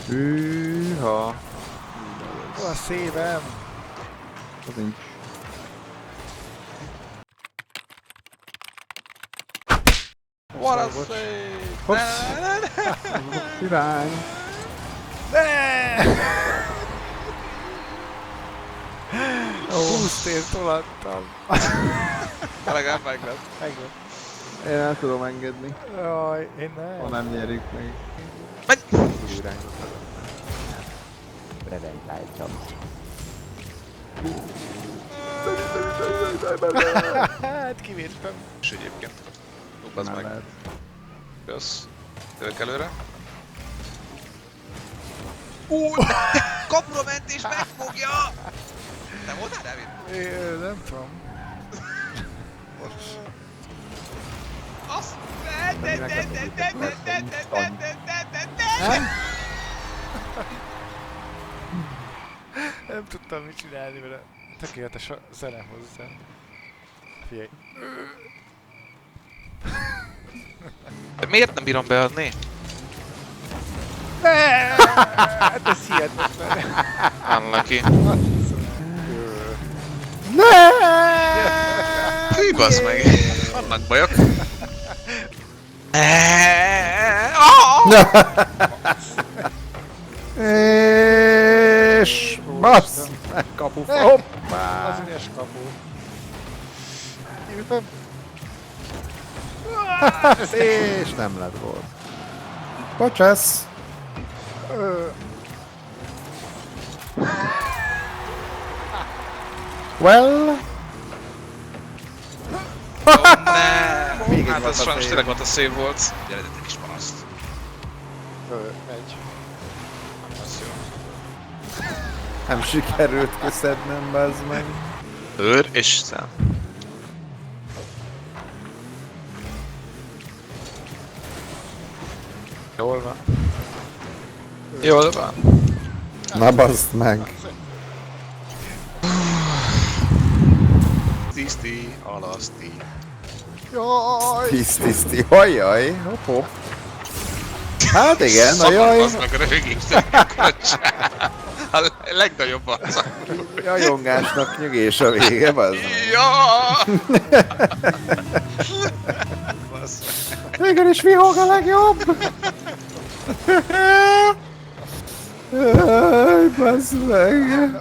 Hűha. Hol a szívem? Az nincs. What a Bocs. save! Hopsz. Irány. Ne! 20 év tolattam. Legalább meg lett. Megvan. Én el tudom engedni, Jaj, én ha nem. nem nyerik meg. Menj! Hát kivértem. És egyébként. Dugazd Nem meg. lehet. Kösz. Tőlek előre. Kapura ment és megfogja! Nem voltál, Dávid? Nem tudom. Bocs. Azt! Nem tudtam mit csinálni vele. Tökéletes a zene hozzá. Figyelj. De miért nem bírom beadni? Ne! Hát ez hihetetlen. Unlucky. Ne! Hű, bassz meg! Vannak bajok. És bassz! Meg kapu. Hoppá! Az ügyes kapu. Írtam. És nem lett volt. Bocsász! Well... Ne! Még egy Hát volt ez a sajnos save. tényleg volt a save volt. Gyere, de kis paraszt. Megy. Az jó. Nem sikerült kiszednem, bazd meg. Őr Isten. Jól van. Jól van. Na bazd meg. Tiszti, alaszti. Jaj! Tiszti. Hajjaj, hopp hopp. Hát igen, na jaj. Az meg a röhögés. A legnagyobb az. Jajongásnak nyögés a vége, bazd meg. Ja! Bassz meg. Végül is vihog a legjobb! Jaj, bazd meg!